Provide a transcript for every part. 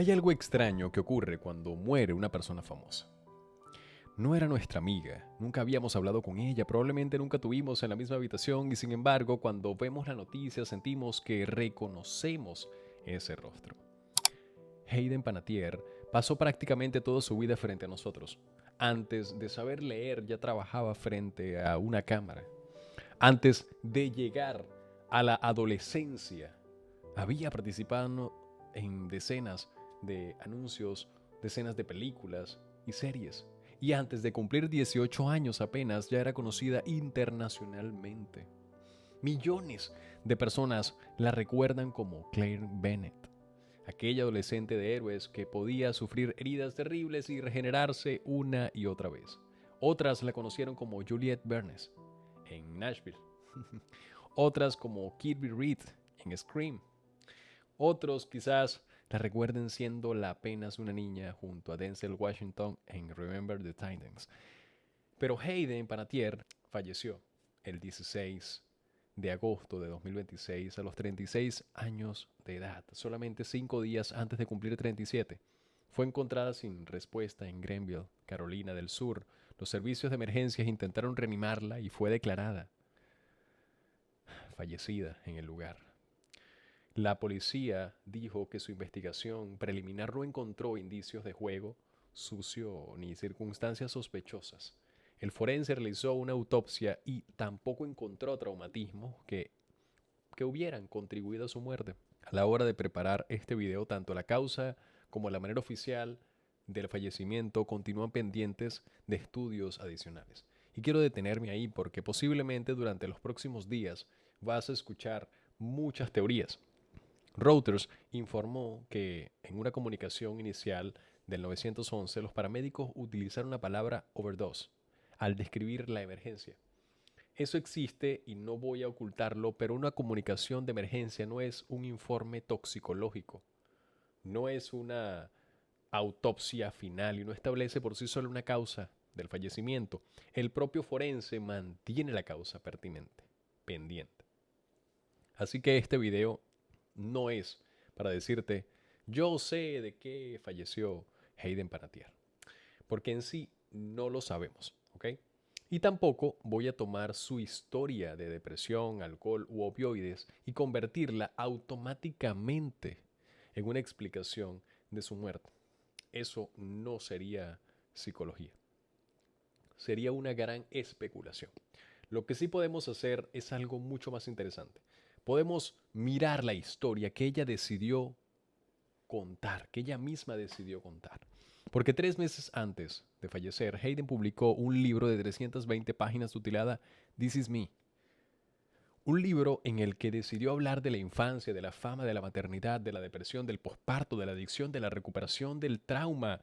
Hay algo extraño que ocurre cuando muere una persona famosa. No era nuestra amiga, nunca habíamos hablado con ella, probablemente nunca tuvimos en la misma habitación y sin embargo cuando vemos la noticia sentimos que reconocemos ese rostro. Hayden Panettiere pasó prácticamente toda su vida frente a nosotros. Antes de saber leer ya trabajaba frente a una cámara. Antes de llegar a la adolescencia había participado en decenas de anuncios, decenas de películas y series. Y antes de cumplir 18 años apenas ya era conocida internacionalmente. Millones de personas la recuerdan como Claire Bennett, aquella adolescente de héroes que podía sufrir heridas terribles y regenerarse una y otra vez. Otras la conocieron como Juliette Barnes en Nashville. Otras como Kirby Reed en Scream. Otros quizás la recuerden siendo la apenas una niña junto a Denzel Washington en Remember the Titans. Pero Hayden Panettiere falleció el 16 de agosto de 2026 a los 36 años de edad, solamente 5 días antes de cumplir 37. Fue encontrada sin respuesta en Greenville, Carolina del Sur. Los servicios de emergencias intentaron reanimarla y fue declarada fallecida en el lugar. La policía dijo que su investigación preliminar no encontró indicios de juego sucio ni circunstancias sospechosas. El forense realizó una autopsia y tampoco encontró traumatismos que hubieran contribuido a su muerte. A la hora de preparar este video, tanto la causa como la manera oficial del fallecimiento continúan pendientes de estudios adicionales. Y quiero detenerme ahí porque posiblemente durante los próximos días vas a escuchar muchas teorías. Reuters informó que en una comunicación inicial del 911 los paramédicos utilizaron la palabra overdose al describir la emergencia. Eso existe y no voy a ocultarlo, pero una comunicación de emergencia no es un informe toxicológico, no es una autopsia final y no establece por sí sola una causa del fallecimiento. El propio forense mantiene la causa pertinente, pendiente. Así que este video no es para decirte, yo sé de qué falleció Hayden Panettiere, porque en sí no lo sabemos, ¿ok? Y tampoco voy a tomar su historia de depresión, alcohol u opioides y convertirla automáticamente en una explicación de su muerte. Eso no sería psicología. Sería una gran especulación. Lo que sí podemos hacer es algo mucho más interesante. Podemos mirar la historia que ella decidió contar, que ella misma decidió contar. Porque 3 meses antes de fallecer, Hayden publicó un libro de 320 páginas titulada This Is Me. Un libro en el que decidió hablar de la infancia, de la fama, de la maternidad, de la depresión, del posparto, de la adicción, de la recuperación, del trauma,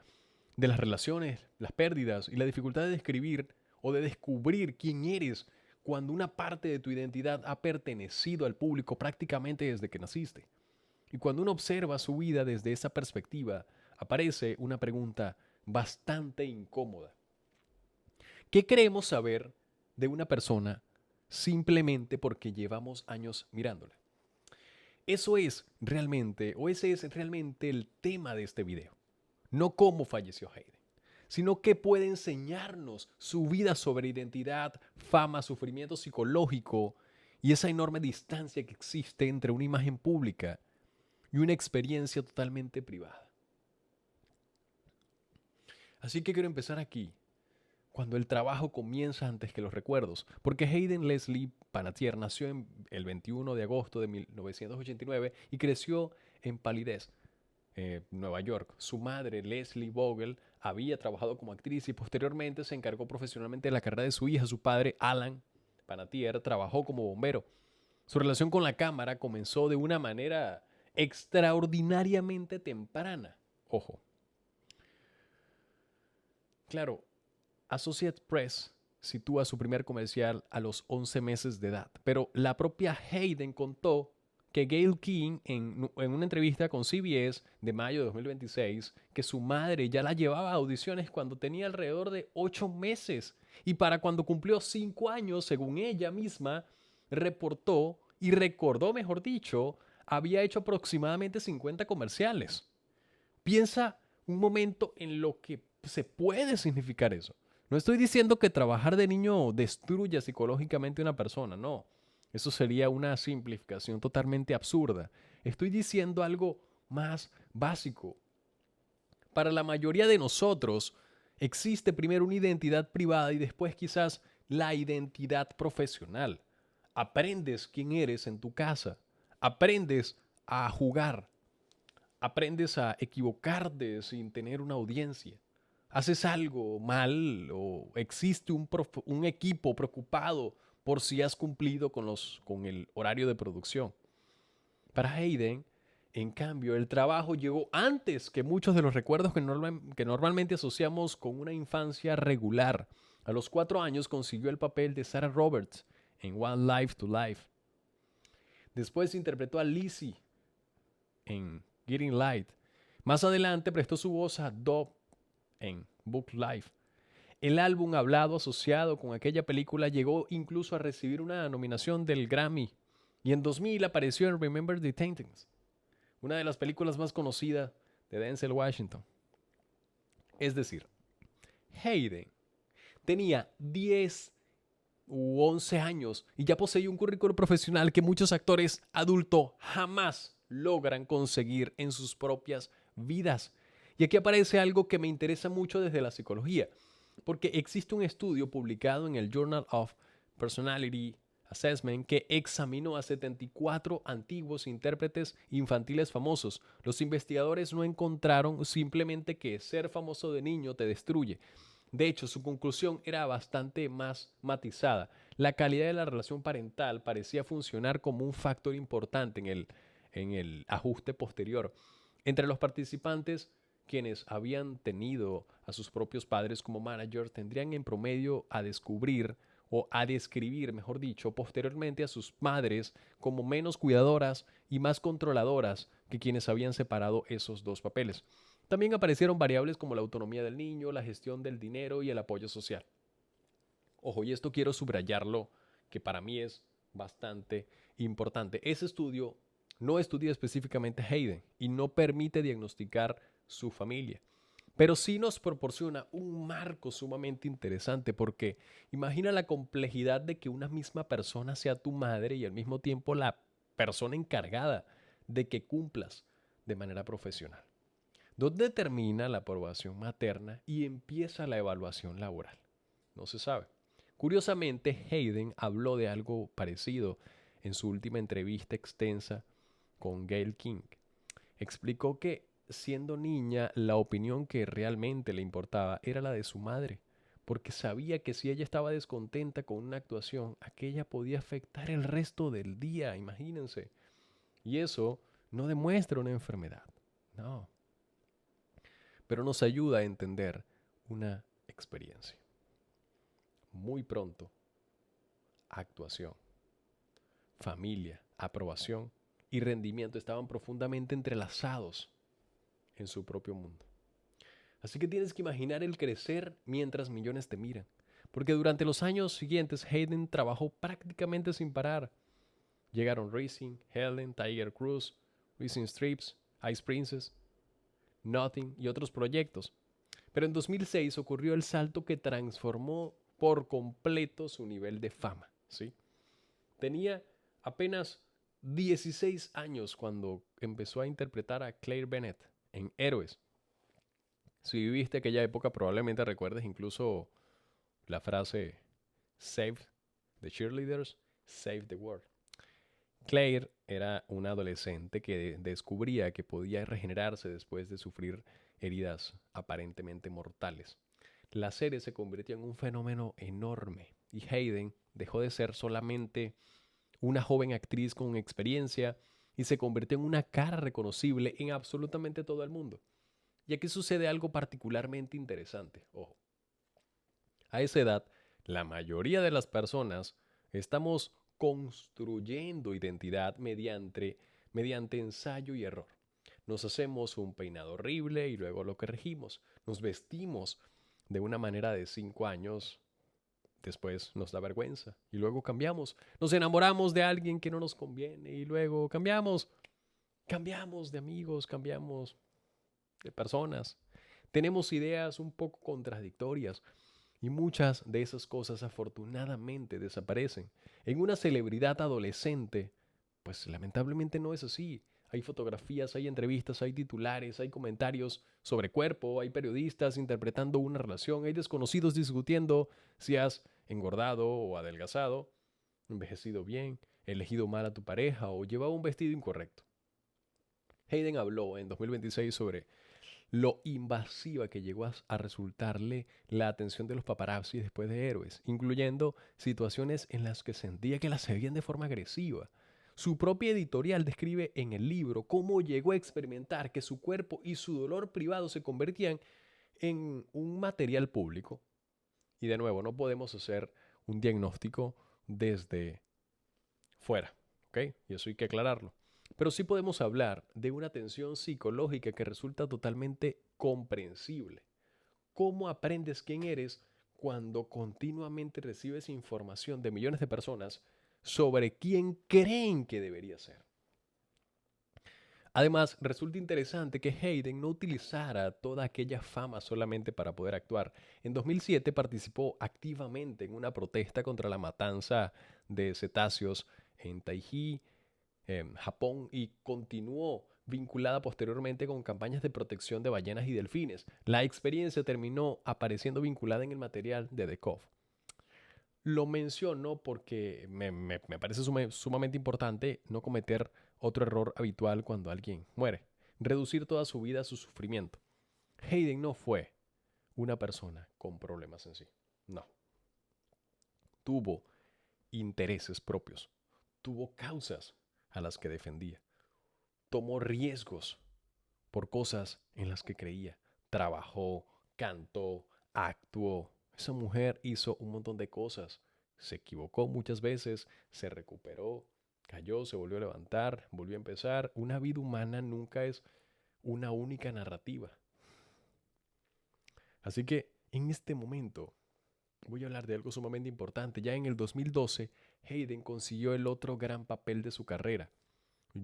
de las relaciones, las pérdidas y la dificultad de describir o de descubrir quién eres cuando una parte de tu identidad ha pertenecido al público prácticamente desde que naciste. Y cuando uno observa su vida desde esa perspectiva, aparece una pregunta bastante incómoda. ¿Qué creemos saber de una persona simplemente porque llevamos años mirándola? Eso es realmente, o ese es realmente el tema de este video. No cómo falleció Hayden, sino qué puede enseñarnos su vida sobre identidad, fama, sufrimiento psicológico y esa enorme distancia que existe entre una imagen pública y una experiencia totalmente privada. Así que quiero empezar aquí, cuando el trabajo comienza antes que los recuerdos, porque Hayden Leslie Panettiere nació el 21 de agosto de 1989 y creció en Palidez, Nueva York. Su madre, Leslie Vogel, había trabajado como actriz y posteriormente se encargó profesionalmente de la carrera de su hija. Su padre, Alan Panettiere, trabajó como bombero. Su relación con la cámara comenzó de una manera extraordinariamente temprana. Ojo. Claro, Associated Press sitúa su primer comercial a los 11 meses de edad, pero la propia Hayden contó que Gayle King en una entrevista con CBS de mayo de 2026 que su madre ya la llevaba a audiciones cuando tenía alrededor de 8 meses y para cuando cumplió 5 años, según ella misma reportó y recordó, mejor dicho, había hecho aproximadamente 50 comerciales. Piensa un momento en lo que se puede significar eso. No estoy diciendo que trabajar de niño destruya psicológicamente a una persona, no. Eso sería una simplificación totalmente absurda. Estoy diciendo algo más básico. Para la mayoría de nosotros existe primero una identidad privada y después quizás la identidad profesional. Aprendes quién eres en tu casa. Aprendes a jugar. Aprendes a equivocarte sin tener una audiencia. Haces algo mal o existe un equipo preocupado por si has cumplido con el horario de producción. Para Hayden, en cambio, el trabajo llegó antes que muchos de los recuerdos que normalmente asociamos con una infancia regular. A los 4 años consiguió el papel de Sarah Roberts en One Life to Life. Después interpretó a Lizzie en Getting Light. Más adelante prestó su voz a Dove en Book Life. El álbum hablado asociado con aquella película llegó incluso a recibir una nominación del Grammy. Y en 2000 apareció en Remember the Titans, una de las películas más conocidas de Denzel Washington. Es decir, Hayden tenía 10 u 11 años y ya poseía un currículo profesional que muchos actores adultos jamás logran conseguir en sus propias vidas. Y aquí aparece algo que me interesa mucho desde la psicología, porque existe un estudio publicado en el Journal of Personality Assessment que examinó a 74 antiguos intérpretes infantiles famosos. Los investigadores no encontraron simplemente que ser famoso de niño te destruye. De hecho, su conclusión era bastante más matizada. La calidad de la relación parental parecía funcionar como un factor importante en el ajuste posterior. Entre los participantes, quienes habían tenido a sus propios padres como managers, tendrían en promedio a descubrir o a describir, mejor dicho, posteriormente a sus madres como menos cuidadoras y más controladoras que quienes habían separado esos dos papeles. También aparecieron variables como la autonomía del niño, la gestión del dinero y el apoyo social. Ojo, y esto quiero subrayarlo, que para mí es bastante importante. Ese estudio no estudia específicamente a Hayden y no permite diagnosticar su familia, pero sí nos proporciona un marco sumamente interesante porque imagina la complejidad de que una misma persona sea tu madre y al mismo tiempo la persona encargada de que cumplas de manera profesional. ¿Dónde termina la aprobación materna y empieza la evaluación laboral? No se sabe. Curiosamente, Hayden habló de algo parecido en su última entrevista extensa con Gayle King. Explicó que, siendo niña, la opinión que realmente le importaba era la de su madre, porque sabía que si ella estaba descontenta con una actuación, aquella podía afectar el resto del día, imagínense. Y eso no demuestra una enfermedad, no, pero nos ayuda a entender una experiencia. Muy pronto, actuación, familia, aprobación y rendimiento estaban profundamente entrelazados en su propio mundo. Así que tienes que imaginar el crecer mientras millones te miran. Porque durante los años siguientes Hayden trabajó prácticamente sin parar. Llegaron Racing, Helen, Tiger Cruise, Racing Strips, Ice Princess, Nothing y otros proyectos. Pero en 2006 ocurrió el salto que transformó por completo su nivel de fama, ¿sí? Tenía apenas 16 años cuando empezó a interpretar a Claire Bennett en Héroes. Si viviste aquella época, probablemente recuerdes incluso la frase Save the cheerleaders, save the world. Claire era una adolescente que descubría que podía regenerarse después de sufrir heridas aparentemente mortales. La serie se convirtió en un fenómeno enorme y Hayden dejó de ser solamente una joven actriz con experiencia y se convirtió en una cara reconocible en absolutamente todo el mundo. Y aquí sucede algo particularmente interesante. Ojo, a esa edad, la mayoría de las personas estamos construyendo identidad mediante ensayo y error. Nos hacemos un peinado horrible y luego lo corregimos. Nos vestimos de una manera de 5 años, después nos da vergüenza y luego cambiamos. Nos enamoramos de alguien que no nos conviene y luego cambiamos. Cambiamos de amigos, cambiamos de personas. Tenemos ideas un poco contradictorias y muchas de esas cosas afortunadamente desaparecen. En una celebridad adolescente, pues lamentablemente no es así. Hay fotografías, hay entrevistas, hay titulares, hay comentarios sobre cuerpo, hay periodistas interpretando una relación, hay desconocidos discutiendo si has engordado o adelgazado, envejecido bien, elegido mal a tu pareja o llevado un vestido incorrecto. Hayden habló en 2026 sobre lo invasiva que llegó a resultarle la atención de los paparazzi después de Héroes, incluyendo situaciones en las que sentía que la seguían de forma agresiva. Su propia editorial describe en el libro cómo llegó a experimentar que su cuerpo y su dolor privado se convertían en un material público. Y de nuevo, no podemos hacer un diagnóstico desde fuera, ¿ok? Y eso hay que aclararlo. Pero sí podemos hablar de una tensión psicológica que resulta totalmente comprensible. ¿Cómo aprendes quién eres cuando continuamente recibes información de millones de personas sobre quién creen que debería ser? Además, resulta interesante que Hayden no utilizara toda aquella fama solamente para poder actuar. En 2007 participó activamente en una protesta contra la matanza de cetáceos en Taiji, Japón, y continuó vinculada posteriormente con campañas de protección de ballenas y delfines. La experiencia terminó apareciendo vinculada en el material de The Cove. Lo menciono porque me parece sumamente importante no cometer otro error habitual cuando alguien muere: reducir toda su vida a su sufrimiento. Hayden no fue una persona con problemas en sí. No. Tuvo intereses propios. Tuvo causas a las que defendía. Tomó riesgos por cosas en las que creía. Trabajó, cantó, actuó. Esa mujer hizo un montón de cosas. Se equivocó muchas veces, se recuperó, cayó, se volvió a levantar, volvió a empezar. Una vida humana nunca es una única narrativa. Así que en este momento voy a hablar de algo sumamente importante. Ya en el 2012, Hayden consiguió el otro gran papel de su carrera,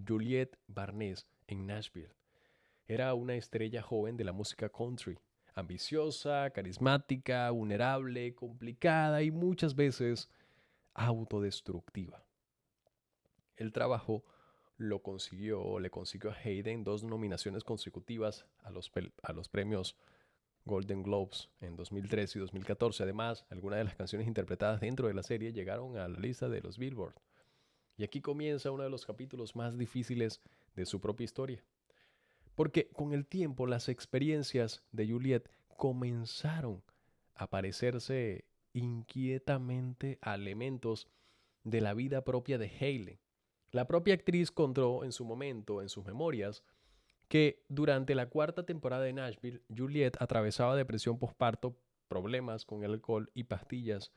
Juliette Barnes, en Nashville. Era una estrella joven de la música country, ambiciosa, carismática, vulnerable, complicada y muchas veces autodestructiva. El trabajo le consiguió a Hayden 2 nominaciones consecutivas a los premios Golden Globes en 2013 y 2014. Además, algunas de las canciones interpretadas dentro de la serie llegaron a la lista de los Billboard. Y aquí comienza uno de los capítulos más difíciles de su propia historia. Porque con el tiempo las experiencias de Juliet comenzaron a parecerse inquietamente a elementos de la vida propia de Hayley. La propia actriz contó en su momento, en sus memorias, que durante la 4ª temporada de Nashville, Juliet atravesaba depresión postparto, problemas con el alcohol y pastillas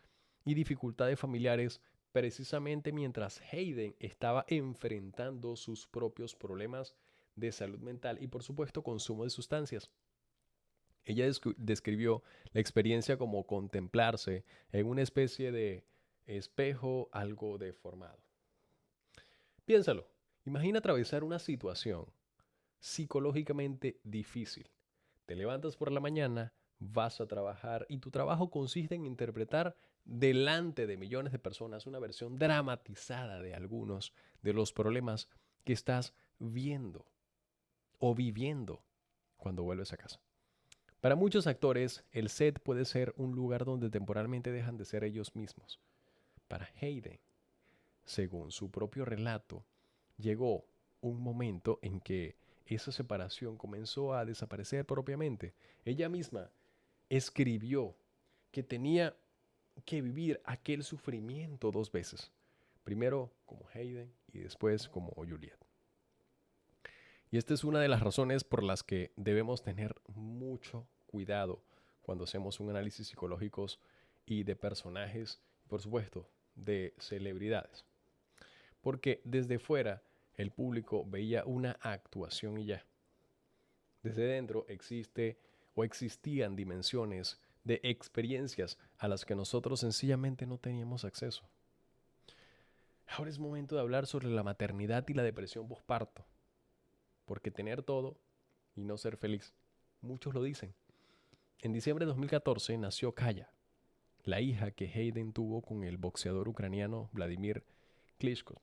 y dificultades familiares, precisamente mientras Hayden estaba enfrentando sus propios problemas de salud mental y, por supuesto, consumo de sustancias. Ella describió la experiencia como contemplarse en una especie de espejo algo deformado. Piénsalo, imagina atravesar una situación psicológicamente difícil. Te levantas por la mañana, vas a trabajar y tu trabajo consiste en interpretar delante de millones de personas una versión dramatizada de algunos de los problemas que estás viendo o viviendo cuando vuelves a casa. Para muchos actores, el set puede ser un lugar donde temporalmente dejan de ser ellos mismos. Para Hayden, según su propio relato, llegó un momento en que esa separación comenzó a desaparecer propiamente. Ella misma escribió que tenía que vivir aquel sufrimiento 2 veces. Primero como Hayden y después como Juliet. Y esta es una de las razones por las que debemos tener mucho cuidado cuando hacemos un análisis psicológico y de personajes, por supuesto, de celebridades. Porque desde fuera el público veía una actuación y ya. Desde dentro existe o existían dimensiones de experiencias a las que nosotros sencillamente no teníamos acceso. Ahora es momento de hablar sobre la maternidad y la depresión postparto. Porque tener todo y no ser feliz Muchos lo dicen. En diciembre de 2014 nació Kaya, la hija que Hayden tuvo con el boxeador ucraniano Vladimir Klitschko.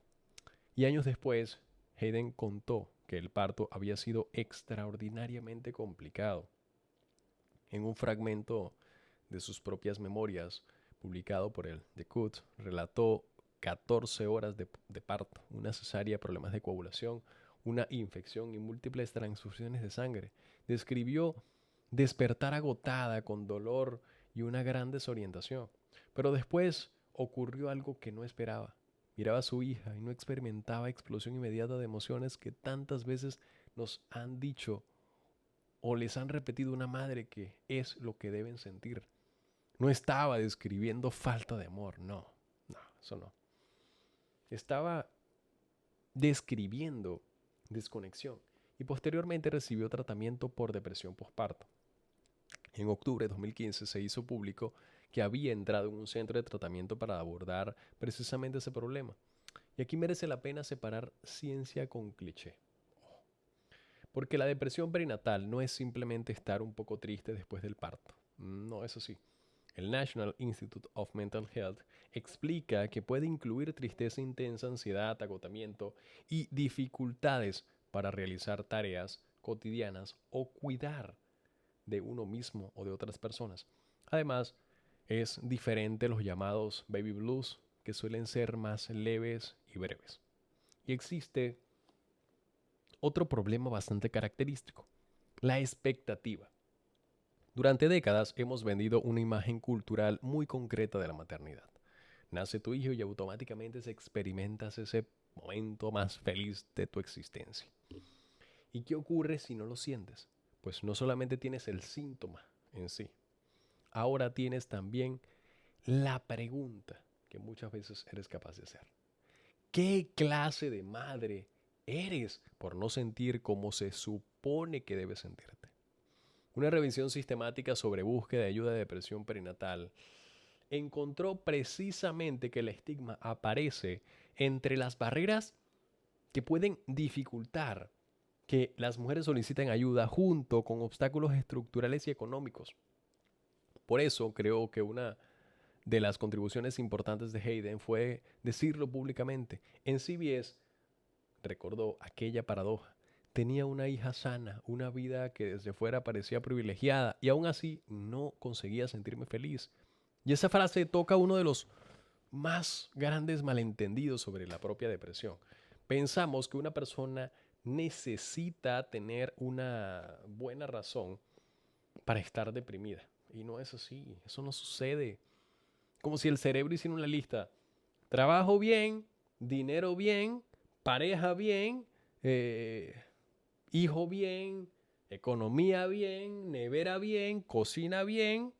Y años después, Hayden contó que el parto había sido extraordinariamente complicado. En un fragmento de sus propias memorias, publicado por el The Cut, relató 14 horas de parto, una cesárea, problemas de coagulación, una infección y múltiples transfusiones de sangre. Describió despertar agotada, con dolor y una gran desorientación. Pero después ocurrió algo que no esperaba. Miraba a su hija y no experimentaba explosión inmediata de emociones que tantas veces nos han dicho o les han repetido una madre que es lo que deben sentir. No estaba describiendo falta de amor, no, eso no. Estaba describiendo desconexión y posteriormente recibió tratamiento por depresión postparto. En octubre de 2015 se hizo público que había entrado en un centro de tratamiento para abordar precisamente ese problema. Y aquí merece la pena separar ciencia con cliché. Porque la depresión perinatal no es simplemente estar un poco triste después del parto. No, eso sí. El National Institute of Mental Health explica que puede incluir tristeza intensa, ansiedad, agotamiento y dificultades para realizar tareas cotidianas o cuidar de uno mismo o de otras personas. Además, es diferente los llamados baby blues, que suelen ser más leves y breves. Y existe otro problema bastante característico, la expectativa. Durante décadas hemos vendido una imagen cultural muy concreta de la maternidad. Nace tu hijo y automáticamente se experimentas ese momento más feliz de tu existencia. ¿Y qué ocurre si no lo sientes? Pues no solamente tienes el síntoma en sí, ahora tienes también la pregunta que muchas veces eres capaz de hacer. ¿Qué clase de madre eres por no sentir como se supone que debes sentirte? Una revisión sistemática sobre búsqueda de ayuda de depresión perinatal encontró precisamente que el estigma aparece entre las barreras que pueden dificultar que las mujeres soliciten ayuda junto con obstáculos estructurales y económicos. Por eso creo que una de las contribuciones importantes de Hayden fue decirlo públicamente. En CBS recordó aquella paradoja. Tenía una hija sana, una vida que desde fuera parecía privilegiada y aún así no conseguía sentirme feliz. Y esa frase toca uno de los más grandes malentendidos sobre la propia depresión. Pensamos que una persona necesita tener una buena razón para estar deprimida. Y no es así, eso no sucede. Como si el cerebro hiciera una lista. Trabajo bien, dinero bien, pareja bien, hijo bien, economía bien, nevera bien, cocina bien.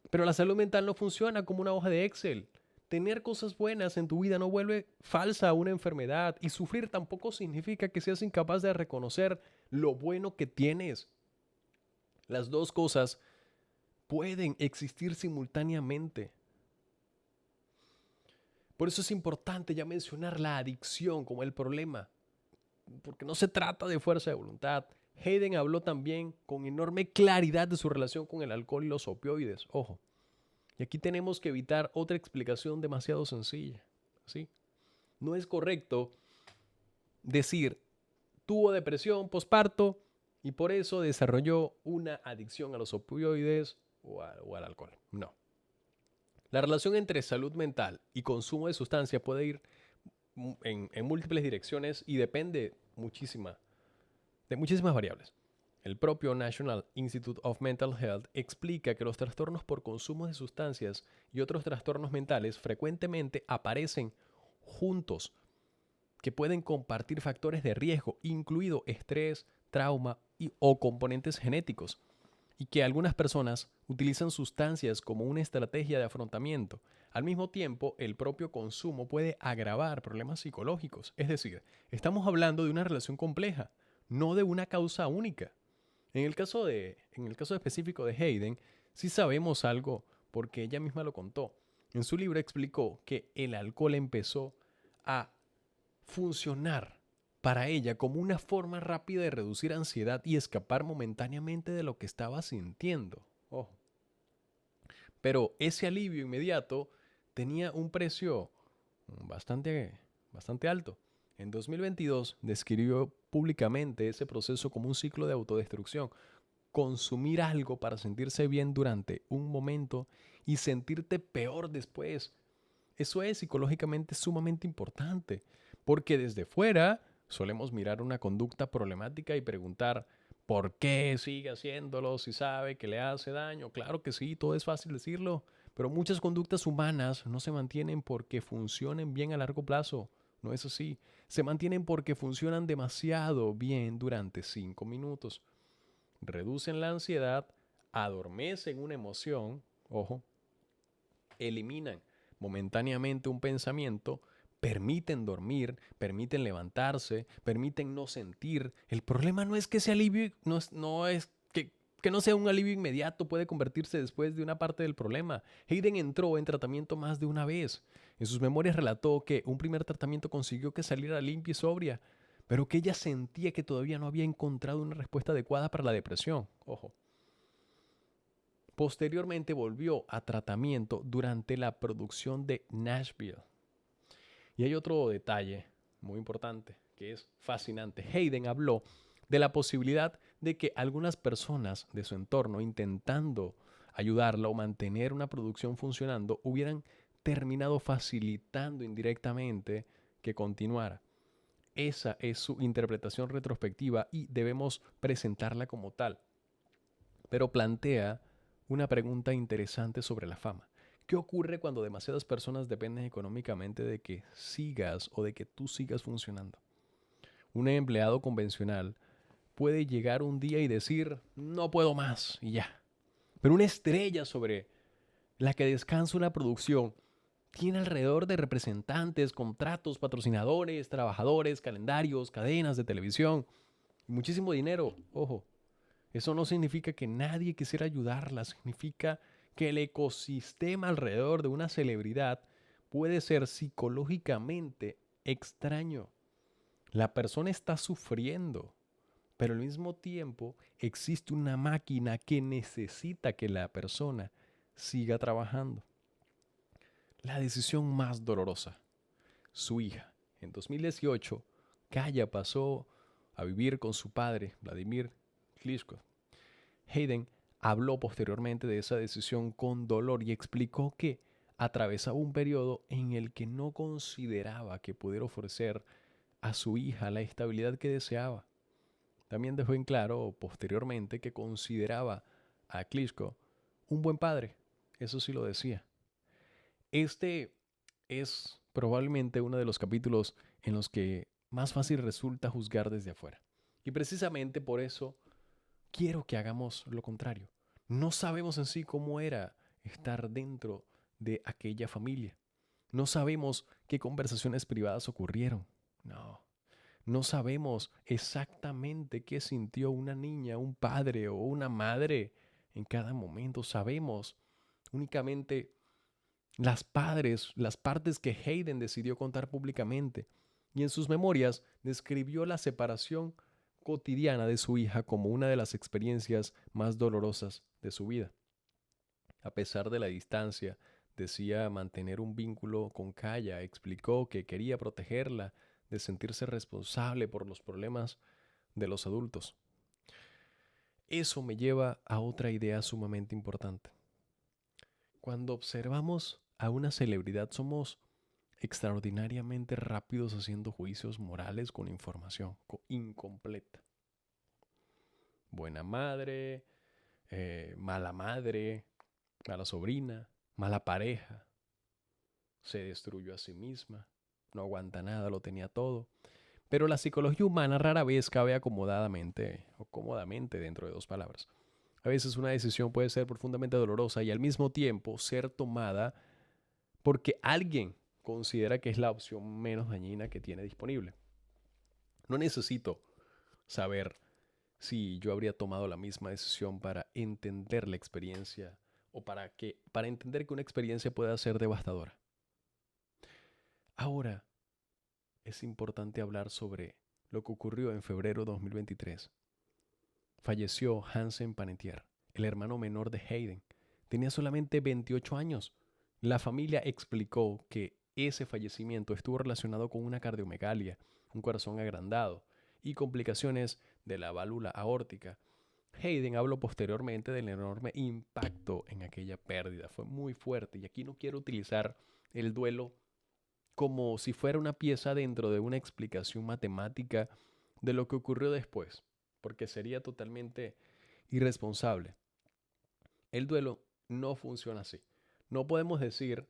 Pero la salud mental no funciona como una hoja de Excel. Tener cosas buenas en tu vida no vuelve falsa una enfermedad y sufrir tampoco significa que seas incapaz de reconocer lo bueno que tienes. Las dos cosas pueden existir simultáneamente. Por eso es importante ya mencionar la adicción como el problema, porque no se trata de fuerza de voluntad. Hayden habló también con enorme claridad de su relación con el alcohol y los opioides. Ojo, y aquí tenemos que evitar otra explicación demasiado sencilla. ¿Sí? No es correcto decir, tuvo depresión posparto y por eso desarrolló una adicción a los opioides o al alcohol. No. La relación entre salud mental y consumo de sustancia puede ir en múltiples direcciones y depende de muchísimas variables. El propio National Institute of Mental Health explica que los trastornos por consumo de sustancias y otros trastornos mentales frecuentemente aparecen juntos, que pueden compartir factores de riesgo, incluido estrés, trauma o componentes genéticos, y que algunas personas utilizan sustancias como una estrategia de afrontamiento. Al mismo tiempo, el propio consumo puede agravar problemas psicológicos. Es decir, estamos hablando de una relación compleja, no de una causa única. En el caso específico de Hayden, sí sabemos algo porque ella misma lo contó. En su libro explicó que el alcohol empezó a funcionar para ella como una forma rápida de reducir ansiedad y escapar momentáneamente de lo que estaba sintiendo. Ojo. Pero ese alivio inmediato tenía un precio bastante alto. En 2022 describió públicamente ese proceso como un ciclo de autodestrucción. Consumir algo para sentirse bien durante un momento y sentirte peor después. Eso es psicológicamente sumamente importante, porque desde fuera solemos mirar una conducta problemática y preguntar, ¿por qué sigue haciéndolo si sabe que le hace daño? Claro que sí, todo es fácil decirlo, pero muchas conductas humanas no se mantienen porque funcionen bien a largo plazo. No es así. Se mantienen porque funcionan demasiado bien durante 5 minutos. Reducen la ansiedad, adormecen una emoción, ojo, eliminan momentáneamente un pensamiento, permiten dormir, permiten levantarse, permiten no sentir. El problema no es que ese alivio, no es que no sea un alivio inmediato, puede convertirse después de una parte del problema. Hayden entró en tratamiento más de una vez. En sus memorias relató que un primer tratamiento consiguió que saliera limpia y sobria, pero que ella sentía que todavía no había encontrado una respuesta adecuada para la depresión. Ojo. Posteriormente volvió a tratamiento durante la producción de Nashville. Y hay otro detalle muy importante que es fascinante. Hayden habló de la posibilidad de que algunas personas de su entorno intentando ayudarla o mantener una producción funcionando hubieran terminado facilitando indirectamente que continuara. Esa es su interpretación retrospectiva y debemos presentarla como tal. Pero plantea una pregunta interesante sobre la fama. ¿Qué ocurre cuando demasiadas personas dependen económicamente de que sigas o de que tú sigas funcionando? Un empleado convencional puede llegar un día y decir, no puedo más y ya. Pero una estrella sobre la que descansa una producción tiene alrededor de representantes, contratos, patrocinadores, trabajadores, calendarios, cadenas de televisión, muchísimo dinero, ojo. Eso no significa que nadie quisiera ayudarla, significa que el ecosistema alrededor de una celebridad puede ser psicológicamente extraño. La persona está sufriendo, pero al mismo tiempo existe una máquina que necesita que la persona siga trabajando. La decisión más dolorosa, su hija. En 2018, Kaya pasó a vivir con su padre, Vladimir Klitschko. Hayden habló posteriormente de esa decisión con dolor y explicó que atravesaba un periodo en el que no consideraba que pudiera ofrecer a su hija la estabilidad que deseaba. También dejó en claro posteriormente que consideraba a Klitschko un buen padre. Eso sí lo decía. Este es probablemente uno de los capítulos en los que más fácil resulta juzgar desde afuera. Y precisamente por eso quiero que hagamos lo contrario. No sabemos en sí cómo era estar dentro de aquella familia. No sabemos qué conversaciones privadas ocurrieron. No. No sabemos exactamente qué sintió una niña, un padre o una madre en cada momento. Sabemos únicamente las partes que Hayden decidió contar públicamente. Y en sus memorias describió la separación cotidiana de su hija como una de las experiencias más dolorosas de su vida. A pesar de la distancia, decía mantener un vínculo con Kaya, explicó que quería protegerla de sentirse responsable por los problemas de los adultos. Eso me lleva a otra idea sumamente importante. Cuando observamos a una celebridad somos extraordinariamente rápidos haciendo juicios morales con información incompleta. Buena madre, mala sobrina, mala pareja, se destruyó a sí misma, no aguanta nada, lo tenía todo. Pero la psicología humana rara vez cabe acomodadamente o cómodamente dentro de dos palabras. A veces una decisión puede ser profundamente dolorosa y al mismo tiempo ser tomada porque alguien considera que es la opción menos dañina que tiene disponible. No necesito saber si yo habría tomado la misma decisión para entender la experiencia o para entender que una experiencia pueda ser devastadora. Ahora es importante hablar sobre lo que ocurrió en febrero de 2023. Falleció Hansen Panettiere, el hermano menor de Hayden. Tenía solamente 28 años. La familia explicó que ese fallecimiento estuvo relacionado con una cardiomegalia, un corazón agrandado y complicaciones de la válvula aórtica. Hayden habló posteriormente del enorme impacto en aquella pérdida. Fue muy fuerte y aquí no quiero utilizar el duelo como si fuera una pieza dentro de una explicación matemática de lo que ocurrió después, porque sería totalmente irresponsable. El duelo no funciona así. No podemos decir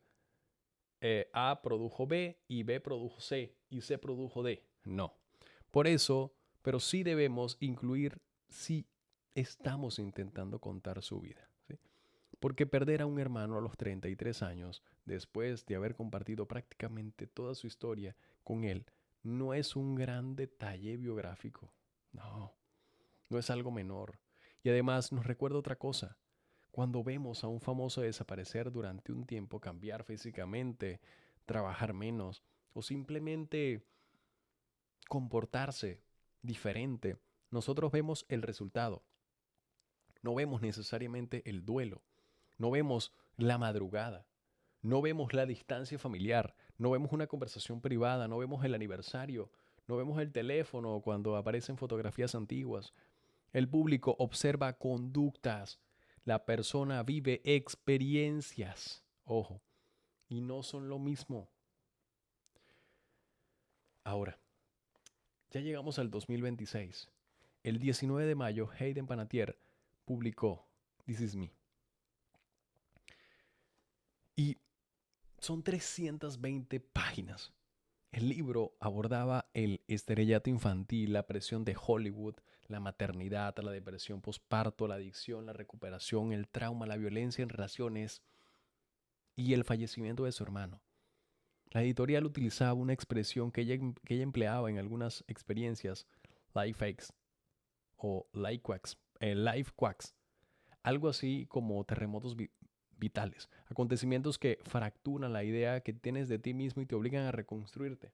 A produjo B y B produjo C y C produjo D. No. Por eso, pero sí debemos incluir si estamos intentando contar su vida. ¿Sí? Porque perder a un hermano a los 33 años, después de haber compartido prácticamente toda su historia con él, no es un gran detalle biográfico. No, no es algo menor. Y además nos recuerda otra cosa. Cuando vemos a un famoso desaparecer durante un tiempo, cambiar físicamente, trabajar menos o simplemente comportarse diferente, nosotros vemos el resultado. No vemos necesariamente el duelo. No vemos la madrugada. No vemos la distancia familiar. No vemos una conversación privada. No vemos el aniversario. No vemos el teléfono cuando aparecen fotografías antiguas. El público observa conductas. La persona vive experiencias. Ojo. Y no son lo mismo. Ahora, ya llegamos al 2026. El 19 de mayo, Hayden Panettiere publicó This Is Me. Y son 320 páginas. El libro abordaba el estrellato infantil, la presión de Hollywood, la maternidad, la depresión posparto, la adicción, la recuperación, el trauma, la violencia en relaciones y el fallecimiento de su hermano. La editorial utilizaba una expresión que ella empleaba en algunas experiencias, life hacks o life quacks, algo así como terremotos vitales, acontecimientos que fracturan la idea que tienes de ti mismo y te obligan a reconstruirte.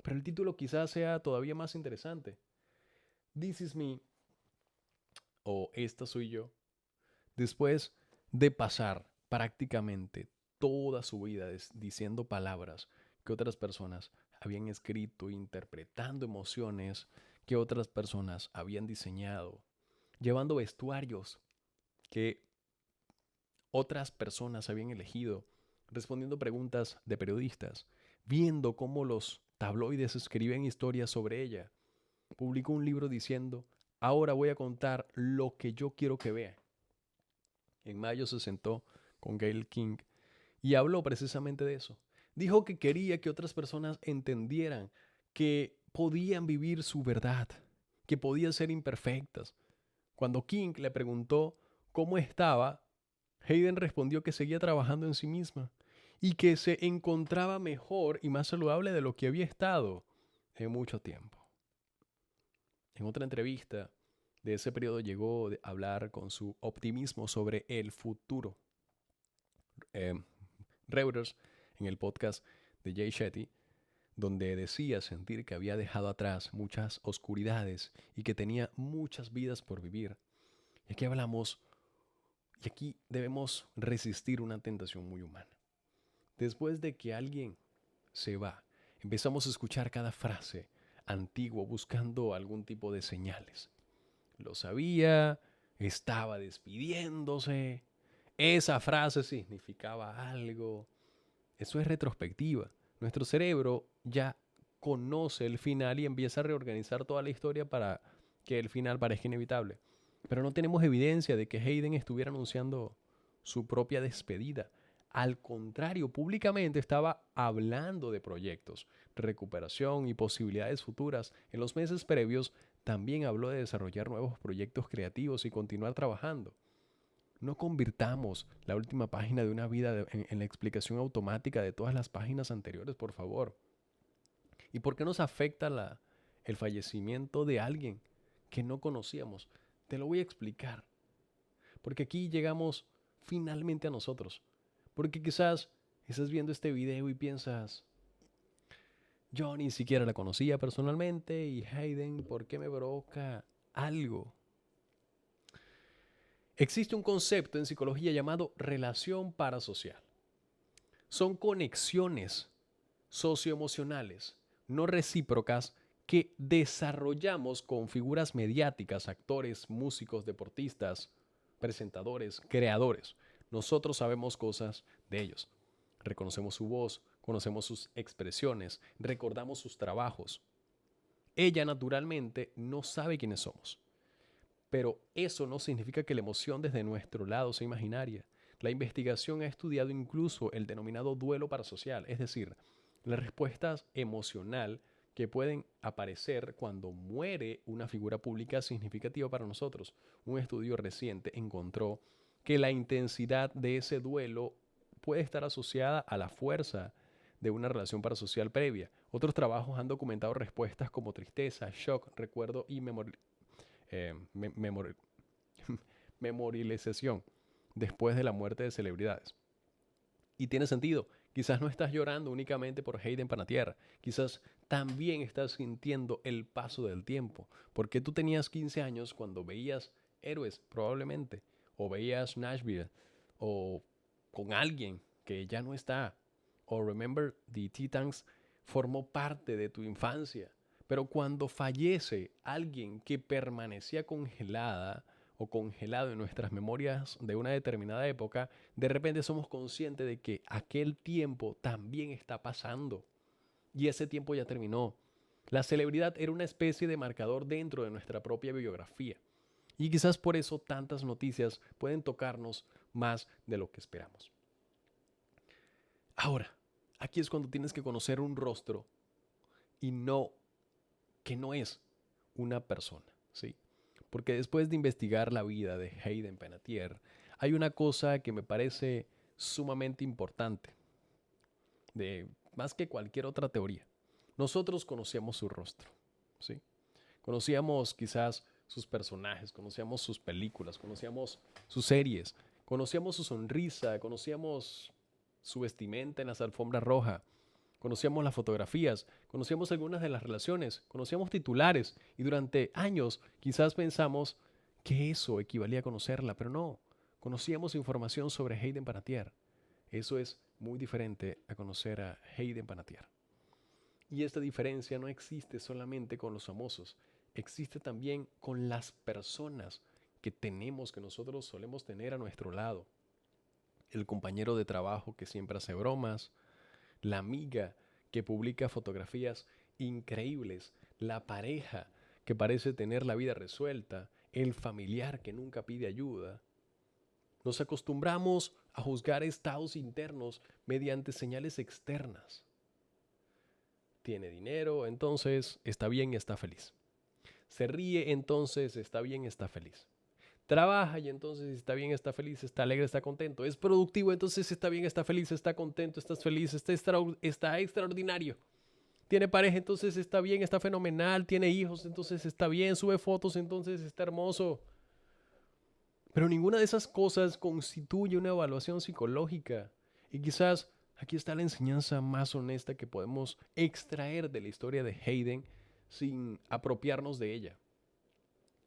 Pero el título quizás sea todavía más interesante. This is me, o esta soy yo, después de pasar prácticamente toda su vida diciendo palabras que otras personas habían escrito, interpretando emociones que otras personas habían diseñado, llevando vestuarios que otras personas habían elegido, respondiendo preguntas de periodistas, viendo cómo los tabloides escriben historias sobre ella. Publicó un libro diciendo, ahora voy a contar lo que yo quiero que vean. En mayo se sentó con Gayle King y habló precisamente de eso. Dijo que quería que otras personas entendieran que podían vivir su verdad, que podían ser imperfectas. Cuando King le preguntó cómo estaba, Hayden respondió que seguía trabajando en sí misma y que se encontraba mejor y más saludable de lo que había estado en mucho tiempo. En otra entrevista de ese periodo llegó a hablar con su optimismo sobre el futuro. Eh, Reuters, en el podcast de Jay Shetty, donde decía sentir que había dejado atrás muchas oscuridades y que tenía muchas vidas por vivir. Y aquí hablamos, y aquí debemos resistir una tentación muy humana. Después de que alguien se va, empezamos a escuchar cada frase antigua buscando algún tipo de señales. Lo sabía, estaba despidiéndose, esa frase significaba algo. Eso es retrospectiva. Nuestro cerebro ya conoce el final y empieza a reorganizar toda la historia para que el final parezca inevitable. Pero no tenemos evidencia de que Hayden estuviera anunciando su propia despedida. Al contrario, públicamente estaba hablando de proyectos, recuperación y posibilidades futuras. En los meses previos también habló de desarrollar nuevos proyectos creativos y continuar trabajando. No convirtamos la última página de una vida en la explicación automática de todas las páginas anteriores, por favor. ¿Y por qué nos afecta el fallecimiento de alguien que no conocíamos? Te lo voy a explicar. Porque aquí llegamos finalmente a nosotros. Porque quizás estás viendo este video y piensas, Yo ni siquiera la conocía personalmente y Hayden, ¿por qué me provoca algo? Existe un concepto en psicología llamado relación parasocial. Son conexiones socioemocionales no recíprocas que desarrollamos con figuras mediáticas, actores, músicos, deportistas, presentadores, creadores. Nosotros sabemos cosas de ellos. Reconocemos su voz, conocemos sus expresiones, recordamos sus trabajos. Ella naturalmente no sabe quiénes somos. Pero eso no significa que la emoción desde nuestro lado sea imaginaria. La investigación ha estudiado incluso el denominado duelo parasocial, es decir, la respuesta emocional que pueden aparecer cuando muere una figura pública significativa para nosotros. Un estudio reciente encontró que la intensidad de ese duelo puede estar asociada a la fuerza de una relación parasocial previa. Otros trabajos han documentado respuestas como tristeza, shock, recuerdo y eh, memori memorialización después de la muerte de celebridades. Y tiene sentido. Quizás no estás llorando únicamente por Hayden Panettiere. Quizás también estás sintiendo el paso del tiempo. Porque tú tenías 15 años cuando veías Héroes, probablemente. O veías Nashville. O con alguien que ya no está. O Remember the Titans formó parte de tu infancia. Pero cuando fallece alguien que permanecía congelada o congelado en nuestras memorias de una determinada época, de repente somos conscientes de que aquel tiempo también está pasando y ese tiempo ya terminó. La celebridad era una especie de marcador dentro de nuestra propia biografía y quizás por eso tantas noticias pueden tocarnos más de lo que esperamos. Ahora, aquí es cuando tienes que conocer un rostro y no que no es una persona, ¿sí? Porque después de investigar la vida de Hayden Panettiere, hay una cosa que me parece sumamente importante, de más que cualquier otra teoría. Nosotros conocíamos su rostro, ¿sí? Conocíamos quizás sus personajes, conocíamos sus películas, conocíamos sus series, conocíamos su sonrisa, conocíamos su vestimenta en las alfombras rojas, conocíamos las fotografías, conocíamos algunas de las relaciones, conocíamos titulares y durante años quizás pensamos que eso equivalía a conocerla, pero no, conocíamos información sobre Hayden Panettiere. Eso es muy diferente a conocer a Hayden Panettiere. Y esta diferencia no existe solamente con los famosos, existe también con las personas que tenemos, que nosotros solemos tener a nuestro lado. El compañero de trabajo que siempre hace bromas, la amiga que publica fotografías increíbles, la pareja que parece tener la vida resuelta, el familiar que nunca pide ayuda. Nos acostumbramos a juzgar estados internos mediante señales externas. Tiene dinero, entonces está bien y está feliz. Se ríe, entonces está bien, está feliz. Trabaja y entonces está bien, está feliz, está alegre, está contento. Es productivo, entonces está bien, está feliz, está contento, está feliz, está extraordinario. Tiene pareja, entonces está bien, está fenomenal. Tiene hijos, entonces está bien. Sube fotos, entonces está hermoso. Pero ninguna de esas cosas constituye una evaluación psicológica. Y quizás aquí está la enseñanza más honesta que podemos extraer de la historia de Hayden sin apropiarnos de ella.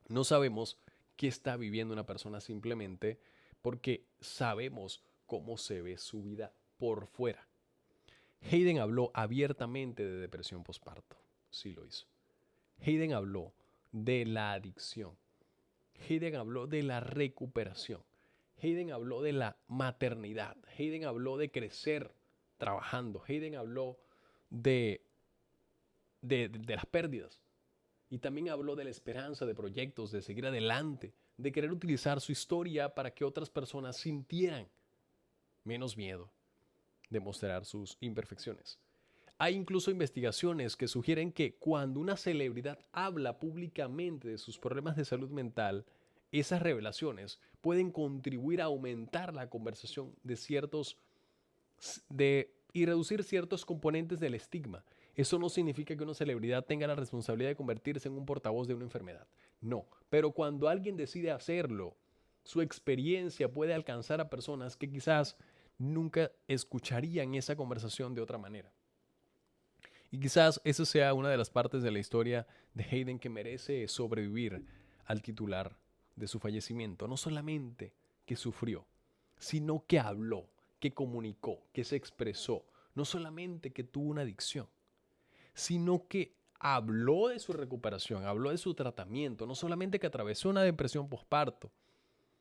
No sabemos qué está viviendo una persona simplemente porque sabemos cómo se ve su vida por fuera. Hayden habló abiertamente de depresión postparto. Sí lo hizo. Hayden habló de la adicción. Hayden habló de la recuperación. Hayden habló de la maternidad. Hayden habló de crecer trabajando. Hayden habló de, de las pérdidas. Y también habló de la esperanza, de proyectos, de seguir adelante, de querer utilizar su historia para que otras personas sintieran menos miedo de mostrar sus imperfecciones. Hay incluso investigaciones que sugieren que cuando una celebridad habla públicamente de sus problemas de salud mental, esas revelaciones pueden contribuir a aumentar la conversación de y reducir ciertos componentes del estigma. Eso no significa que una celebridad tenga la responsabilidad de convertirse en un portavoz de una enfermedad. No, pero cuando alguien decide hacerlo, su experiencia puede alcanzar a personas que quizás nunca escucharían esa conversación de otra manera. Y quizás esa sea una de las partes de la historia de Hayden que merece sobrevivir al titular de su fallecimiento. No solamente que sufrió, sino que habló, que comunicó, que se expresó. No solamente que tuvo una adicción, sino que habló de su recuperación, habló de su tratamiento. No solamente que atravesó una depresión postparto,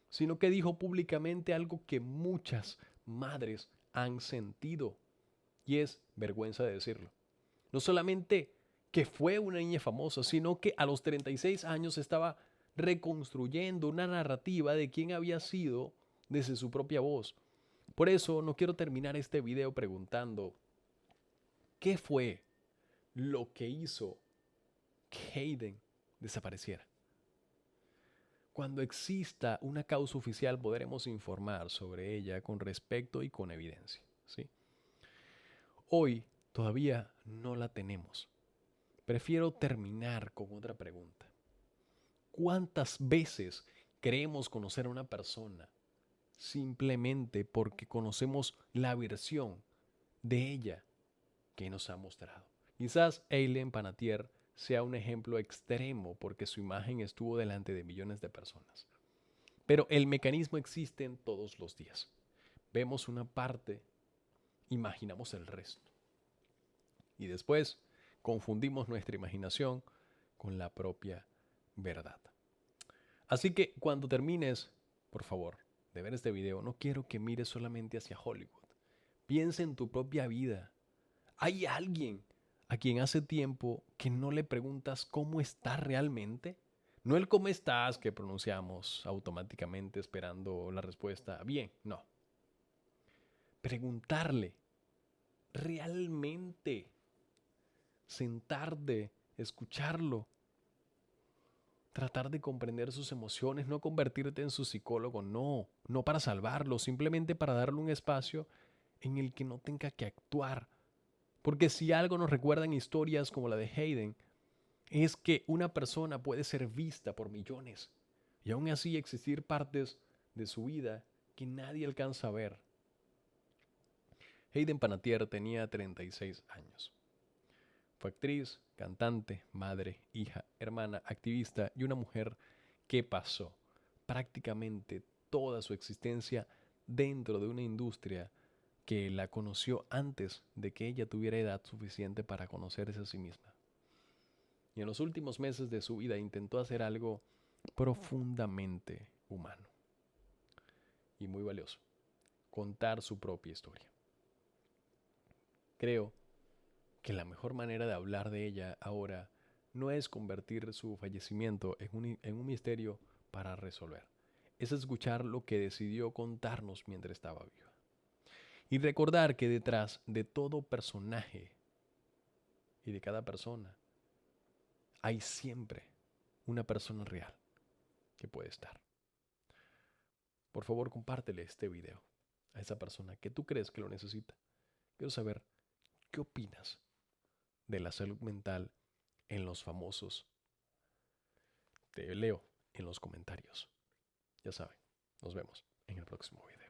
sino que dijo públicamente algo que muchas madres han sentido y es vergüenza de decirlo. No solamente que fue una niña famosa, sino que a los 36 años estaba reconstruyendo una narrativa de quién había sido desde su propia voz. Por eso no quiero terminar este video preguntando, ¿qué fue lo que hizo que Hayden desapareciera? Cuando exista una causa oficial podremos informar sobre ella con respecto y con evidencia, ¿sí? Hoy todavía no la tenemos. Prefiero terminar con otra pregunta. ¿Cuántas veces creemos conocer a una persona simplemente porque conocemos la versión de ella que nos ha mostrado? Quizás Eileen Panettiere sea un ejemplo extremo porque su imagen estuvo delante de millones de personas. Pero el mecanismo existe en todos los días. Vemos una parte, imaginamos el resto. Y después confundimos nuestra imaginación con la propia verdad. Así que cuando termines, por favor, de ver este video, no quiero que mires solamente hacia Hollywood. Piensa en tu propia vida. ¿Hay alguien a quien hace tiempo que no le preguntas cómo está realmente? No el cómo estás que pronunciamos automáticamente esperando la respuesta bien, no. Preguntarle realmente, sentarte, escucharlo, tratar de comprender sus emociones, no convertirte en su psicólogo, no, no para salvarlo, simplemente para darle un espacio en el que no tenga que actuar. Porque si algo nos recuerdan historias como la de Hayden, es que una persona puede ser vista por millones y aún así existir partes de su vida que nadie alcanza a ver. Hayden Panettiere tenía 36 años. Fue actriz, cantante, madre, hija, hermana, activista y una mujer que pasó prácticamente toda su existencia dentro de una industria que la conoció antes de que ella tuviera edad suficiente para conocerse a sí misma. Y en los últimos meses de su vida intentó hacer algo profundamente humano y muy valioso: contar su propia historia. Creo que la mejor manera de hablar de ella ahora no es convertir su fallecimiento en un misterio para resolver. Es escuchar lo que decidió contarnos mientras estaba viva. Y recordar que detrás de todo personaje y de cada persona hay siempre una persona real que puede estar. Por favor, compártele este video a esa persona que tú crees que lo necesita. Quiero saber qué opinas de la salud mental en los famosos. Te leo en los comentarios. Ya saben, nos vemos en el próximo video.